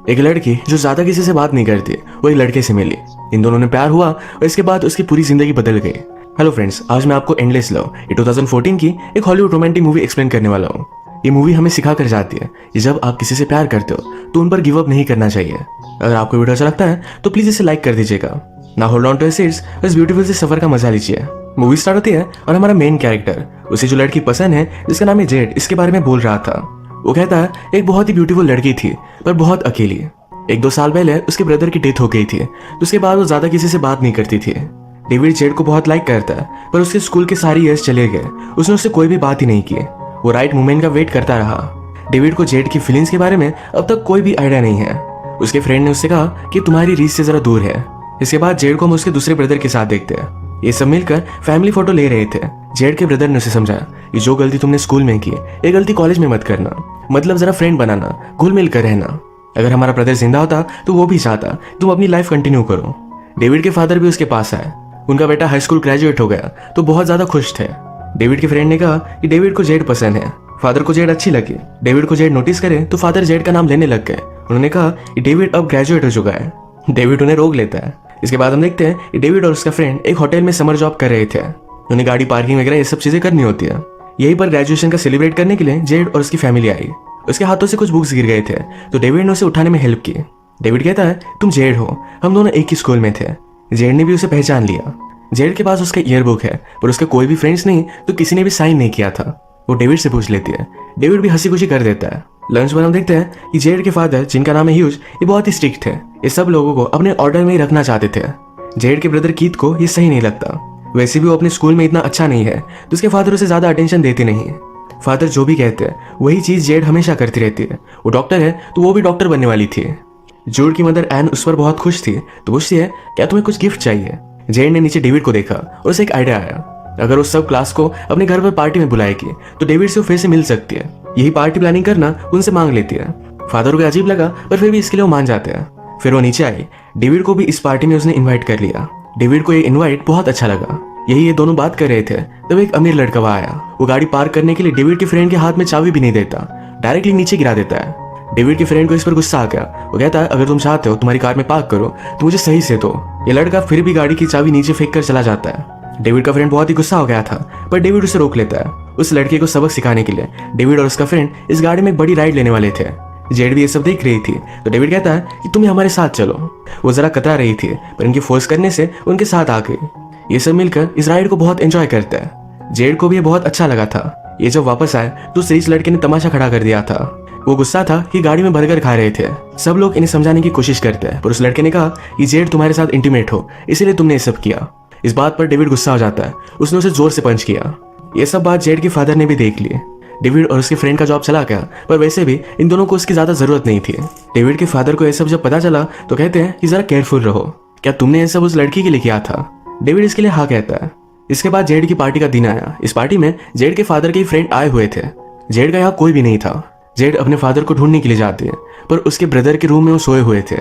एक लड़की जो ज्यादा किसी से बात नहीं करती वो एक लड़के से मिली। इन दोनों ने प्यार हुआ और इसके बाद उसकी पूरी जिंदगी बदल गई। हेलो फ्रेंड्स, आज मैं आपको एंडलेस लव ये 2014 की एक हॉलीवुड रोमांटिक मूवी एक्सप्लेन करने वाला हूँ। ये मूवी हमें सिखा कर जाती है कि जब आप किसी से प्यार करते हो तो उन पर गिव अप नहीं करना चाहिए। अगर आपको वीडियो अच्छा लगता है तो प्लीज इसे लाइक कर दीजिएगा। ना होल्ड ऑन टू सीट्स, इस ब्यूटीफुल से सफर का मजा लीजिए। मूवी स्टार्ट होती है और हमारा मेन कैरेक्टर उसे जो लड़की पसंद है जिसका नाम है जेड, इसके बारे में बोल रहा था। वो कहता है एक बहुत ही ब्यूटीफुल लड़की थी पर बहुत अकेली। 1-2 साल पहले उसके ब्रदर की डेथ हो गई थी तो उसके बाद वो ज्यादा किसी से बात नहीं करती थी। डेविड जेड को बहुत लाइक करता है पर उसके स्कूल के सारे ईयर्स चले गए, उसने उससे कोई भी बात ही नहीं की। वो राइट मोमेंट का वेट करता रहा। डेविड को जेड की फीलिंग्स के बारे में अब तक कोई भी आइडिया नहीं है। उसके फ्रेंड ने उससे कहा कि तुम्हारी रीच से जरा दूर है। इसके बाद जेड को हम उसके दूसरे ब्रदर के साथ देखते हैं। ये सब मिलकर फैमिली फोटो ले रहे थे। जेड के ब्रदर ने उसे समझाया कि जो गलती तुमने स्कूल में की ये गलती कॉलेज में मत करना, मतलब जरा फ्रेंड बनाना, घुल मिल कर रहना। अगर हमारा ब्रदर जिंदा होता तो वो भी चाहता तुम अपनी लाइफ कंटिन्यू करो। डेविड के फादर भी उसके पास आए। उनका बेटा हाई स्कूल ग्रेजुएट हो गया तो बहुत ज्यादा खुश थे। डेविड के फ्रेंड ने कहा कि डेविड को जेड पसंद है। फादर को जेड अच्छी लगी। डेविड को जेड नोटिस करे तो फादर जेड का नाम लेने लग गए। उन्होंने कहा कि डेविड अब ग्रेजुएट हो चुका है। डेविड उन्हें रोक लेता है। इसके बाद हम देखते हैं कि डेविड और उसका फ्रेंड एक होटल में समर जॉब कर रहे थे। उन्हें गाड़ी पार्किंग वगैरह ये सब चीजें करनी होती है। यहीं पर ग्रेजुएशन का सेलिब्रेट करने के लिए जेड और उसकी फैमिली आई। उसके हाथों से कुछ बुक्स गिर गए थे तो डेविड ने उसे उठाने में हेल्प की। डेविड कहता है तुम जेड हो, हम दोनों एक ही स्कूल में थे। जेड ने भी उसे पहचान लिया। जेड के पास उसका ईयरबुक है पर उसके कोई भी फ्रेंड्स नहीं तो किसी ने भी साइन नहीं किया था। वो डेविड से पूछ लेती है। डेविड भी हंसी खुशी कर देता है। लंच पर हम देखते हैं कि जेड के फादर जिनका नाम है ह्यूज, ये बहुत ही स्ट्रिक्ट थे। ये सब लोगों को अपने ऑर्डर में ही रखना चाहते थे। जेड के ब्रदर कीथ को ये सही नहीं लगता। वैसे भी वो अपने स्कूल में इतना अच्छा नहीं है तो उसके फादर उसे ज्यादा अटेंशन देते नहीं। फादर जो भी कहते हैं वही चीज जेड हमेशा करती रहती है। वो डॉक्टर है तो वो भी डॉक्टर बनने वाली थी। जूड की मदर एन उस पर बहुत खुश थी तो पूछती है क्या तुम्हें कुछ गिफ्ट चाहिए। जेड ने नीचे डेविड को देखा और उसे एक आइडिया आया। अगर वो सब क्लास को अपने घर पर पार्टी में बुलाएगी तो डेविड से वो फिर से मिल सकती है। यही पार्टी प्लानिंग करना उनसे मांग लेती है। फादर को अजीब लगा पर फिर भी इसके लिए वो मान जाते हैं। फिर वो नीचे आई। डेविड को भी इस पार्टी में उसने इन्वाइट कर लिया। डेविड को ये इन्वाइट बहुत अच्छा लगा। यही ये दोनों बात कर रहे थे तब एक अमीर लड़का वहां आया। वो गाड़ी पार्क करने के लिए डेविड के फ्रेंड के हाथ में चाबी भी नहीं देता, डायरेक्टली नीचे गिरा देता है। डेविड के फ्रेंड को इस पर गुस्सा आ गया। वो कहता है अगर तुम चाहते हो तुम्हारी कार में पार्क करो तो मुझे सही से दो। ये लड़का फिर भी गाड़ी की चाबी नीचे फेंक कर चला जाता है। डेविड का फ्रेंड बहुत ही गुस्सा हो गया था पर डेविड उसे रोक लेता है। उस लड़के को सबक सिखाने के लिए डेविड और उसका फ्रेंड इस गाड़ी में एक बड़ी राइड लेने वाले थे। जेड भी ये सब देख रही थी तो डेविड कहता है कि तुम हमारे साथ चलो। वो जरा कतरा रही थी पर इनकी फोर्स करने से उनके साथ आ गई। ये सब मिलकर इस राइड को बहुत एंजॉय करते हैं। जेड को भी ये बहुत अच्छा लगा था। ये जब वापस आए तो उस रिच लड़के ने तमाशा खड़ा कर दिया था। वो गुस्सा था कि गाड़ी में बर्गर खा रहे थे। सब लोग इन्हें समझाने की कोशिश करते हैं पर उस लड़के ने कहा कि जेड तुम्हारे साथ इंटीमेट हो इसीलिए तुमने ये सब किया। इस बात पर डेविड गुस्सा हो जाता है। उसने उसे जोर से पंच किया। ये सब बात जेड के फादर ने भी देख ली। डेविड और उसके फ्रेंड का जॉब चला गया पर वैसे भी इन दोनों को उसकी ज्यादा जरूरत नहीं थी। डेविड के फादर को ये सब जब पता चला तो कहते हैं कि जरा केयरफुल रहो, क्या तुमने ये सब उस लड़की के लिए किया था। डेविड इसके लिए हाँ कहता है। इसके बाद जेड की पार्टी का दिन आया। इस पार्टी में जेड के फादर के फ्रेंड आए हुए थे। जेड का यहाँ कोई भी नहीं था। जेड अपने फादर को ढूंढने के लिए जाती है पर उसके ब्रदर के रूम में वो सोए हुए थे।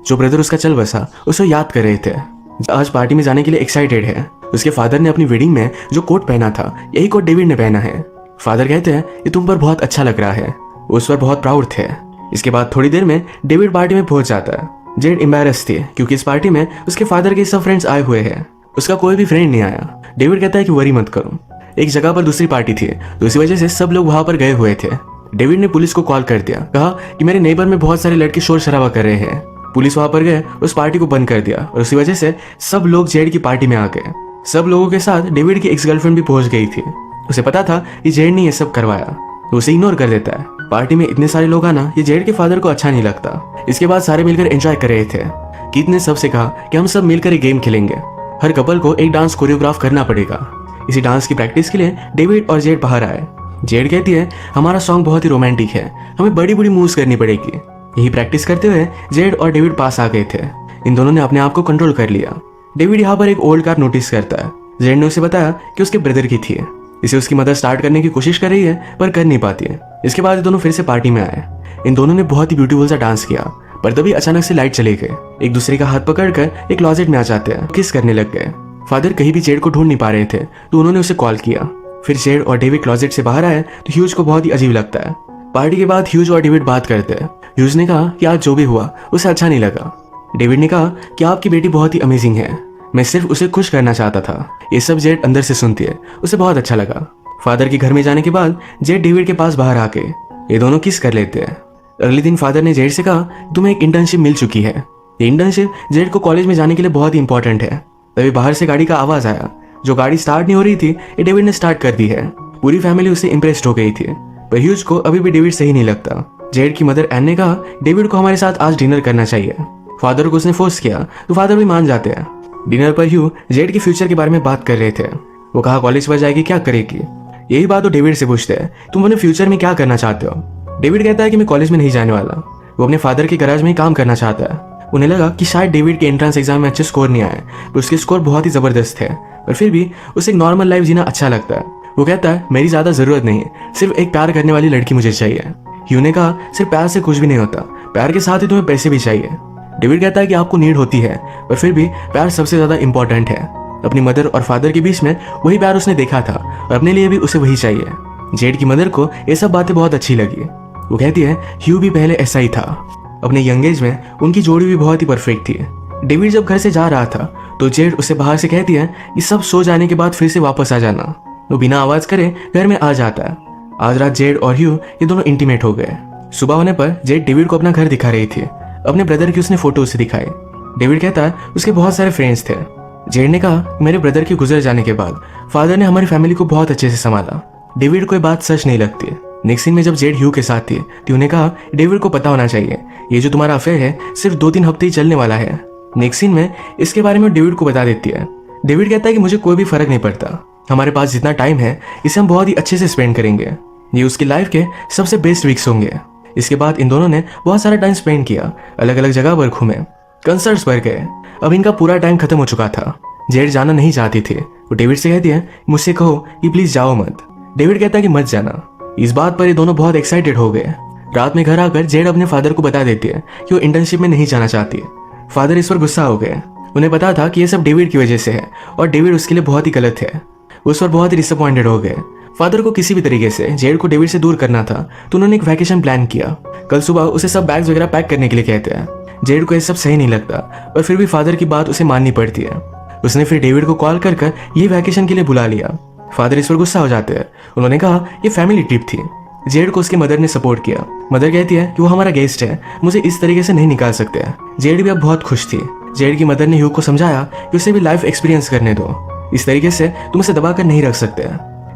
जो ब्रदर उसका चल बसा उसे याद कर रहे थे। आज पार्टी में जाने के लिए एक्साइटेड है। उसके फादर ने अपनी वेडिंग में जो कोट पहना था यही कोट डेविड ने पहना है। फादर कहते हैं ये तुम पर बहुत अच्छा लग रहा है। वो उस पर बहुत प्राउड थे। इसके बाद थोड़ी देर में डेविड पार्टी में पहुंच जाता है। जेड एम्बैरस थी क्योंकि इस पार्टी में उसके फादर के सब फ्रेंड्स आए हुए हैं। उसका कोई भी फ्रेंड नहीं आया। डेविड कहता है कि वरी मत करो। एक जगह पर दूसरी पार्टी थी तो इसी वजह से सब लोग वहां पर गए हुए थे। डेविड ने पुलिस को कॉल कर दिया, कहा कि मेरे नेबर में बहुत सारे लड़के शोर शराबा कर रहे हैं। पुलिस वहां पर गए, उस पार्टी को बंद कर दिया और उसी वजह से सब लोग जेड की पार्टी में आ गए। सब लोगों के साथ डेविड की एक्स गर्लफ्रेंड भी पहुंच गई थी। उसे पता था कि जेड ने ये सब करवाया तो उसे इग्नोर कर देता है। पार्टी में इतने सारे लोग आना ये जेड के फादर को अच्छा नहीं लगता। इसके बाद सारे मिलकर एंजॉय कर रहे थे। कीथ ने सबसे कहा कि हम सब मिलकर एक गेम खेलेंगे। हर कपल को एक डांस कोरियोग्राफ करना पड़ेगा। इसी डांस की प्रैक्टिस के लिए डेविड और जेड बाहर आए। जेड कहती है हमारा सॉन्ग बहुत ही रोमांटिक है, हमें बड़ी बड़ी मूव्स करनी पड़ेगी। यही प्रैक्टिस करते हुए जेड और डेविड पास आ गए थे। इन दोनों ने अपने आप को कंट्रोल कर लिया। डेविड यहाँ पर एक ओल्ड कार नोटिस करता है। जेड ने उसे बताया कि उसके ब्रदर की थी। इसे उसकी मदर स्टार्ट करने की कोशिश कर रही है पर कर नहीं पाती है। इसके बाद ये दोनों फिर से पार्टी में आए। इन दोनों ने बहुत ही ब्यूटीफुल सा डांस किया पर तभी अचानक से लाइट चले गए। एक दूसरे का हाथ पकड़कर एक क्लोजेट में आ जाते हैं, किस करने लग गए। फादर कहीं भी जेड को ढूंढ नहीं पा रहे थे तो उन्होंने उसे कॉल किया। फिर जेड और डेविड क्लोजेट से बाहर आए तो ह्यूज को बहुत ही अजीब लगता है। पार्टी के बाद ह्यूज और डेविड बात करते हैं। ह्यूज ने कहा कि आज जो भी हुआ उसे अच्छा नहीं लगा। डेविड ने कहा कि आपकी बेटी बहुत ही अमेजिंग है, मैं सिर्फ उसे खुश करना चाहता था। ये सब जेड अंदर से सुनती है, उसे बहुत अच्छा लगा। फादर के घर में जाने के बाद जेड डेविड के पास बाहर आके ये दोनों किस कर लेते हैं। अगले दिन फादर ने जेड से कहा तुम्हें एक इंटर्नशिप मिल चुकी है। ये इंटर्नशिप जेड को कॉलेज में जाने के लिए बहुत ही इंपॉर्टेंट है। तभी बाहर से गाड़ी का आवाज आया। जो गाड़ी स्टार्ट नहीं हो रही थी ये डेविड ने स्टार्ट कर दी है। पूरी फैमिली उससे इंप्रेस्ड हो गई थी, पर ह्यूज को अभी भी डेविड सही नहीं लगता। जेड की मदर एन ने कहा डेविड को हमारे साथ आज डिनर करना चाहिए। फादर को उसने फोर्स किया तो फादर भी मान जाते हैं। डिनर पर ह्यू जेड के फ्यूचर के बारे में बात कर रहे थे। वो कहा कॉलेज पर जाएगी, क्या करेगी। यही बात वो डेविड से पूछते हैं तुम अपने फ्यूचर में क्या करना चाहते हो। डेविड कहता है कि मैं कॉलेज में नहीं जाने वाला, वो अपने फादर के गैराज में ही काम करना चाहता है। उन्हें लगा कि शायद डेविड के एंट्रेंस एग्जाम में अच्छे स्कोर नहीं आए, पर उसके स्कोर बहुत ही जबरदस्त थे, पर फिर भी उसे एक नॉर्मल लाइफ जीना अच्छा लगता है। वो कहता है मेरी ज्यादा जरूरत नहीं है, सिर्फ एक प्यार करने वाली लड़की मुझे चाहिए। ह्यू ने कहा सिर्फ प्यार से कुछ भी नहीं होता, प्यार के साथ ही तुम्हें पैसे भी चाहिए। डेविड कहता है कि आपको नीड होती है, पर फिर भी प्यार सबसे ज्यादा इंपॉर्टेंट है। अपनी मदर और फादर के बीच में वही प्यार उसने देखा था और अपने लिए भी उसे वही चाहिए। जेड की मदर को ये सब बातें बहुत अच्छी लगी। वो कहती है ह्यू भी पहले ऐसा ही था। अपने यंग एज में उनकी जोड़ी भी बहुत ही परफेक्ट थी। डेविड जब घर से जा रहा था तो जेड उसे बाहर से कहती है कि सब सो जाने के बाद फिर से वापस आ जाना। वो बिना आवाज करे घर में आ जाता है। आज रात जेड और ह्यू ये दोनों इंटीमेट हो गए। सुबह होने पर जेड डेविड को अपना घर दिखा रही थी। अपने ब्रदर की उसने फोटो उसे दिखाई। डेविड कहता है उसके बहुत सारे फ्रेंड्स थे। जेड ने कहा मेरे ब्रदर के गुजर जाने के बाद फादर ने हमारी फैमिली को बहुत अच्छे से संभाला। डेविड को ये बात सच नहीं लगती। नेक्स्ट सीन में जब जेड ह्यू के साथ थी तो उन्हें कहा डेविड को पता होना चाहिए ये जो तुम्हारा अफेयर है सिर्फ 2-3 हफ्ते ही चलने वाला है। नेक्स्ट सीन में इसके बारे में डेविड को बता देती है। डेविड कहता है कि मुझे कोई भी फर्क नहीं पड़ता, हमारे पास जितना टाइम है इसे हम बहुत ही अच्छे से स्पेंड करेंगे। ये उसकी लाइफ के सबसे बेस्ट वीक्स होंगे। इसके बाद इन दोनों ने बहुत सारा टाइम स्पेंड किया, अलग अलग जगह पर घूमे, कंसर्ट्स पर गए। अब इनका पूरा टाइम खत्म हो चुका था। जेड जाना नहीं चाहती थी। वो डेविड से कहती है मुझसे कहो कि प्लीज जाओ मत। डेविड कहता है कि मत जाना। इस बात पर ये दोनों बहुत एक्साइटेड हो गए। रात में घर आकर जेड अपने फादर को बता देती है कि वो इंटर्नशिप में नहीं जाना चाहती। फादर इस पर गुस्सा हो गए। उन्हें पता था कि ये सब डेविड की वजह से है और डेविड उसके लिए बहुत ही गलत है। उस पर बहुत ही डिसअपॉइंटेड हो गए। फादर को किसी भी तरीके से जेड को डेविड से दूर करना था तो उन्होंने एक वैकेशन प्लान किया। कल सुबह उसे सब बैग्स वगैरह पैक करने के लिए कहते हैं। जेड को ये सब सही नहीं लगता, पर फिर भी फादर की बात उसे माननी पड़ती है। उसने फिर डेविड को कॉल कर ये वैकेशन के लिए बुला लिया। फादर इस पर गुस्सा हो जाते हैं। उन्होंने कहा ये फैमिली ट्रिप थी। जेड को उसके मदर ने सपोर्ट किया। मदर कहती है कि वो हमारा गेस्ट है, मुझे इस तरीके से नहीं निकाल सकते। जेड भी अब बहुत खुश थी। जेड की मदर ने ह्यू को समझाया कि उसे भी लाइफ एक्सपीरियंस करने दो, इस तरीके से तुम उसे दबा कर नहीं रख सकते।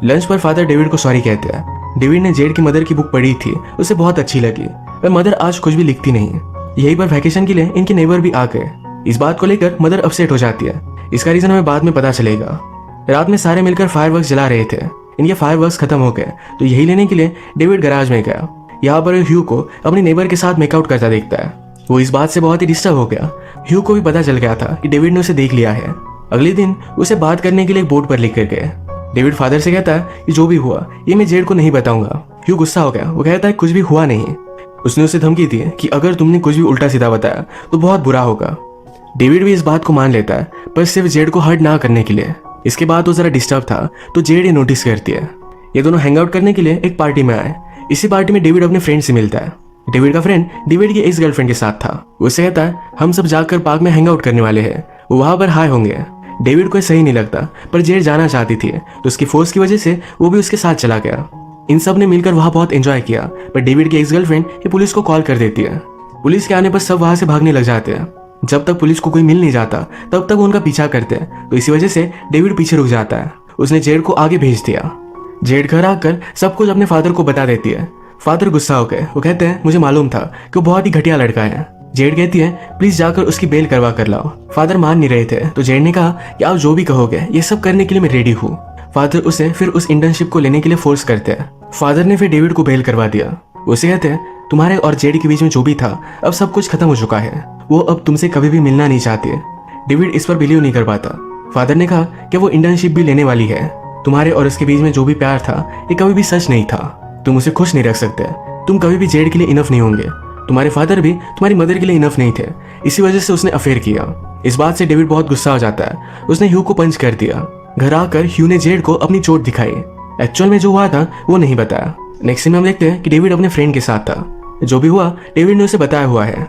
लंच पर फादर डेविड को सॉरी कहते हैं। डेविड ने जेड की मदर की बुक पढ़ी थी, उसे बहुत अच्छी लगी। पर मदर आज कुछ भी लिखती नहीं। यही पर वैकेशन के लिए इनके नेबर भी आ गए। इस बात को लेकर मदर अपसेट हो जाती है। इसका रीजन हमें बाद में पता चलेगा। रात में सारे मिलकर फायरवर्क्स जला रहे थे। इनके फायरवर्क्स खत्म हो गए तो यही लेने के लिए डेविड गैराज में गया। यहाँ पर ह्यू को अपने नेबर के साथ मेकआउट करता देखता है। वो इस बात से बहुत ही डिस्टर्ब हो गया। ह्यू को भी पता चल गया था कि डेविड ने उसे देख लिया है। अगले दिन उसे बात करने के लिए एक बोर्ड पर लिख कर गए। डेविड फादर से कहता है कि जो भी हुआ ये मैं जेड को नहीं बताऊंगा। ह्यू गुस्सा हो गया। वो कहता है कुछ भी हुआ नहीं। उसने उसे धमकी दी कि अगर तुमने कुछ भी उल्टा सीधा बताया तो बहुत बुरा होगा। डेविड भी इस बात को मान लेता है, पर सिर्फ जेड को हर्ट ना करने के लिए। इसके बाद वो जरा डिस्टर्ब था तो जेड ये नोटिस करती है। ये दोनों हैंग आउट करने के लिए एक पार्टी में आए। इसी पार्टी में डेविड अपने फ्रेंड से मिलता है। डेविड का फ्रेंड डेविड की एक्स गर्लफ्रेंड के साथ था। उससे कहता है हम सब जाकर पार्क में हैंग आउट करने वाले हैं, वो वहां पर हाई होंगे। डेविड को सही नहीं लगता, पर जेड जाना चाहती थी तो उसकी फोर्स की वजह से वो भी उसके साथ चला गया। इन सब ने मिलकर वहां बहुत एंजॉय किया, पर डेविड की एक्स गर्लफ्रेंड ये पुलिस को कॉल कर देती है। पुलिस के आने पर सब वहां से भागने लग जाते हैं। जब तक पुलिस को कोई मिल नहीं जाता तब तक वो उनका पीछा करते हैं, तो इसी वजह से डेविड पीछे रुक जाता है। उसने जेड को आगे भेज दिया। जेड घर आकर सब कुछ अपने फादर को बता देती है। फादर गुस्सा हो गए। वो कहते हैं मुझे मालूम था कि वो बहुत ही घटिया लड़का है। जेड कहती है प्लीज जाकर उसकी बेल करवा कर लाओ। फादर मान नहीं रहे थे तो जेड ने कहा कि आप जो भी कहोगे ये सब करने के लिए मैं रेडी हूँ। फादर उसे फिर उस इंटर्नशिप को लेने के लिए फोर्स करते हैं। फादर ने फिर डेविड को बेल करवा दिया। उसे कहते हैं तुम्हारे और जेड के बीच में जो भी था अब सब कुछ खत्म हो चुका है, वो अब तुमसे कभी भी मिलना नहीं चाहती। डेविड इस पर बिलीव नहीं कर पाता। फादर ने कहा कि वो इंटर्नशिप भी लेने वाली है। तुम्हारे और उसके बीच में जो भी प्यार था ये कभी भी सच नहीं था। तुम उसे खुश नहीं रख सकते। तुम कभी भी जेड के लिए इनफ नहीं होंगे। तुम्हारे फादर भी तुम्हारी मदर के लिए इनफ नहीं थे, इसी वजह से उसने अफेयर किया। इस बात से डेविड बहुत गुस्सा हो जाता है। उसने ह्यू को पंच कर दिया। घर आकर ह्यू ने जेड को अपनी चोट दिखाई। एक्चुअल में जो हुआ था वो नहीं बताया। नेक्स्ट सीन में हम देखते हैं कि डेविड अपने फ्रेंड के साथ था। जो भी हुआ डेविड ने उसे बताया हुआ है।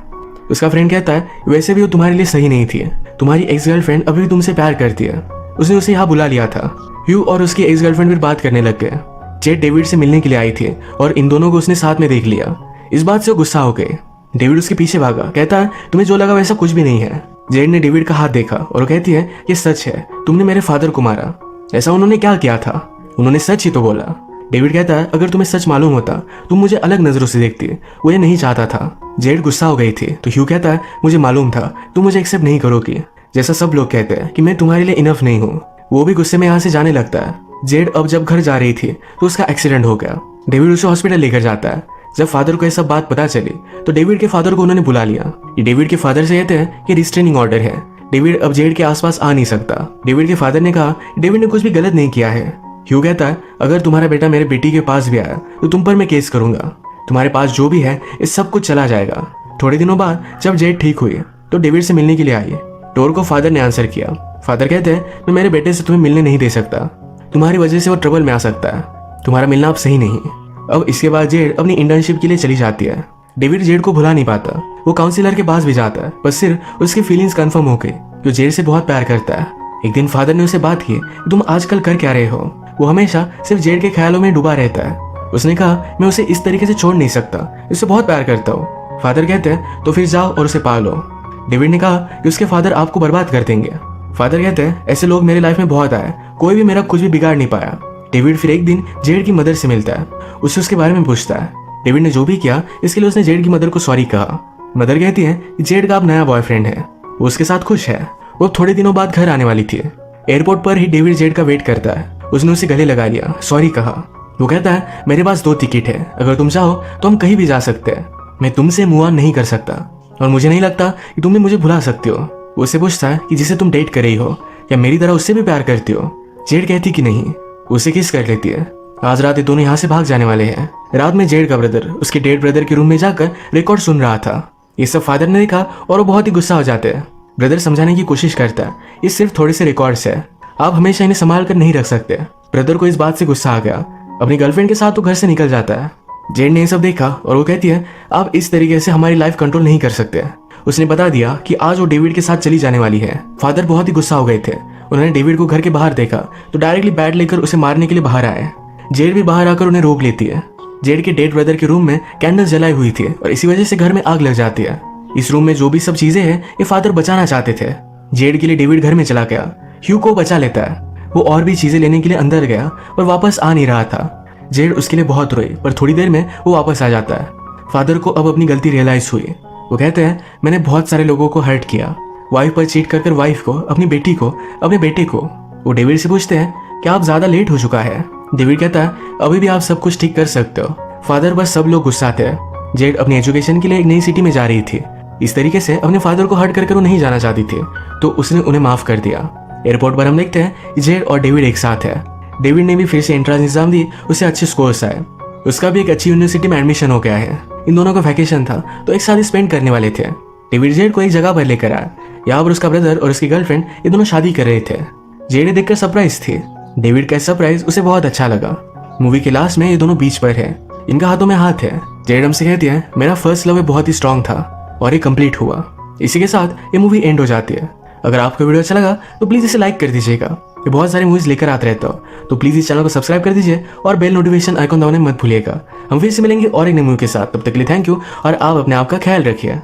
उसका फ्रेंड कहता है वैसे भी वो तुम्हारे लिए सही नहीं थी, तुम्हारी एक्स गर्लफ्रेंड अभी भी तुमसे प्यार करती है। उसने उसे यहाँ बुला लिया था। ह्यू और उसकी एक्स गर्लफ्रेंड फिर बात करने लग गए। जेड डेविड से मिलने के लिए आई थी और इन दोनों को उसने साथ में देख लिया। इस बात से वो गुस्सा हो गए। डेविड उसके पीछे भागा, कहता है तुम्हें जो लगा वैसा कुछ भी नहीं है। जेड ने डेविड का हाथ देखा और वो कहती है ये सच है, तुमने मेरे फादर को मारा। ऐसा उन्होंने क्या किया था? उन्होंने सच ही तो बोला। डेविड कहता है अगर तुम्हें सच मालूम होता तुम मुझे अलग नजरों से देखती, वो ये नहीं चाहता था। जेड गुस्सा हो गई थी तो ह्यू कहता है मुझे मालूम था तुम मुझे एक्सेप्ट नहीं करोगी, जैसा सब लोग कहते हैं कि मैं तुम्हारे लिए इनफ नहीं हूँ। वो भी गुस्से में यहाँ से जाने लगता है। जेड अब जब घर जा रही थी तो उसका एक्सीडेंट हो गया। डेविड उसे हॉस्पिटल लेकर जाता है। जब फादर को यह सब बात पता चली तो डेविड के फादर को उन्होंने बुला लिया। ये डेविड के फादर से कहते हैं कि रिस्ट्रेनिंग ऑर्डर है, डेविड अब जेड के आसपास आ नहीं सकता। डेविड के फादर ने कहा डेविड ने कुछ भी गलत नहीं किया है। ह्यू कहता है अगर तुम्हारा बेटा मेरे बेटी के पास भी आया तो तुम पर मैं केस करूंगा, तुम्हारे पास जो भी है इस सब कुछ चला जाएगा। थोड़े दिनों बाद जब जेड ठीक हुई तो डेविड से मिलने के लिए आई। डोर को फादर ने आंसर किया। फादर कहते हैं मैं मेरे बेटे से तुम्हें मिलने नहीं दे सकता, तुम्हारी वजह से वो ट्रबल में आ सकता है, तुम्हारा मिलना अब सही नहीं। अब इसके बाद जेड अपनी इंटर्नशिप के लिए चली जाती है। डेविड जेड को भुला नहीं पाता। वो काउंसिलर के पास भी जाता है, बस सिर्फ उसकी फीलिंग्स कंफर्म हो गई। जो जेड से बहुत प्यार करता है। एक दिन फादर ने उसे बात की तुम आजकल कर क्या रहे हो? वो हमेशा सिर्फ जेड के ख्यालों में डूबा रहता है। उसने कहा मैं उसे इस तरीके से छोड़ नहीं सकता, इससे बहुत प्यार करता हूँ। फादर कहते हैं तो फिर जाओ और उसे पालो। डेविड ने कहा कि उसके फादर आपको बर्बाद कर देंगे। फादर कहते हैं ऐसे लोग मेरे लाइफ में बहुत आए, कोई भी मेरा कुछ भी बिगाड़ नहीं पाया। डेविड फिर एक दिन जेड की मदर से मिलता है, उससे उसके बारे में पूछता है। डेविड ने जो भी किया इसके लिए उसने जेड की मदर को सॉरी कहा। मदर कहती है कि जेड का अब नया बॉयफ्रेंड है, वो उसके साथ खुश है। वो थोड़े दिनों बाद घर आने वाली थी। एयरपोर्ट पर ही डेविड जेड का वेट करता है। उसने उसे गले लगा लिया, सॉरी कहा। वो कहता है मेरे पास 2 टिकट है, अगर तुम चाहो तो हम कहीं भी जा सकते हैं, मैं तुमसे मूव ऑन नहीं कर सकता और मुझे नहीं लगता कि तुम भी मुझे भुला सकती हो। वो उससे पूछता है कि जिसे तुम डेट कर रही हो या मेरी तरह उससे भी प्यार करती हो? जेड कहती कि नहीं, उसे किस कर लेती है। आज रात ये दोनों यहाँ से भाग जाने वाले हैं। रात में जेड का ब्रदर उसके डेड ब्रदर के रूम में जाकर रिकॉर्ड सुन रहा था। ये सब फादर ने देखा और वो बहुत ही गुस्सा हो जाते हैं। ब्रदर समझाने की कोशिश करता है ये सिर्फ थोड़े से रिकॉर्ड्स है, आप हमेशा इन्हें संभाल कर नहीं रख सकते। ब्रदर को इस बात से गुस्सा आ गया। अपनी गर्लफ्रेंड के साथ तो घर से निकल जाता है। जेड ने ये सब देखा और वो कहती है आप इस तरीके से हमारी लाइफ कंट्रोल नहीं कर सकते। उसने बता दिया कि आज वो डेविड के साथ चली जाने वाली है। फादर बहुत ही गुस्सा हो गए थे। उन्होंने डेविड को घर के बाहर देखा तो डायरेक्टली बैट लेकर उसे मारने के लिए बाहर आए। जेड भी बाहर आकर उन्हें रोक लेती है। जेड के डेड ब्रदर के रूम में कैंडल जलाई हुई थी और इसी वजह से घर में आग लग जाती है। इस रूम में जो भी सब चीजें हैं ये फादर बचाना चाहते थे। जेड के लिए डेविड घर में चला गया, ह्यू को बचा लेता है। वो और भी चीजें लेने के लिए अंदर गया पर वापस आ नहीं रहा था। जेड उसके लिए बहुत रोई पर थोड़ी देर में वो वापस आ जाता है। फादर को अब अपनी गलती रियलाइज हुई। वो कहते हैं मैंने बहुत सारे लोगों को हर्ट किया, वाइफ पर चीट कर वाइफ को, अपनी बेटी को, अपने बेटे को। वो डेविड से पूछते हैं क्या आप ज्यादा लेट हो चुका है? डेविड कहता है अभी भी आप सब कुछ ठीक कर सकते हो। फादर बस सब लोग गुस्सा थे। जेड अपनी एजुकेशन के लिए एक नई सिटी में जा रही थी। इस तरीके से अपने फादर को हर्ट कर वो नहीं जाना चाहती थी तो उसने उन्हें माफ कर दिया। एयरपोर्ट पर हम देखते हैं जेड और डेविड एक साथ है। डेविड ने भी फिर से एंट्रेंस एग्जाम दी, उसे अच्छे स्कोर्स आए। उसका भी एक अच्छी यूनिवर्सिटी में एडमिशन हो गया है। इन दोनों का वैकेशन था तो एक साथ स्पेंड करने वाले थे। डेविड जेड को एक जगह पर लेकर आया। यहाँ पर उसका ब्रदर और उसकी गर्लफ्रेंड ये दोनों शादी कर रहे थे। जेड देखकर सरप्राइज थी। डेविड का सरप्राइज उसे बहुत अच्छा लगा। मूवी के लास्ट में ये दोनों बीच पर है, इनका हाथों में हाथ है। जेड हमसे कहती है मेरा फर्स्ट लव बहुत ही स्ट्रांग था और ये कंप्लीट हुआ। इसी के साथ ये मूवी एंड हो जाती है। अगर आपको वीडियो अच्छा लगा तो प्लीज इसे लाइक कर दीजिएगा। ये बहुत सारी मूवीज लेकर आते रहता हो तो प्लीज इस चैनल को सब्सक्राइब कर दीजिए और बेल नोटिफिकेशन आइकन दबाना मत भूलिएगा। हम फिर से मिलेंगे और एक नई मूवी के साथ, तब तक के लिए थैंक यू और आप अपने आप का ख्याल रखिए।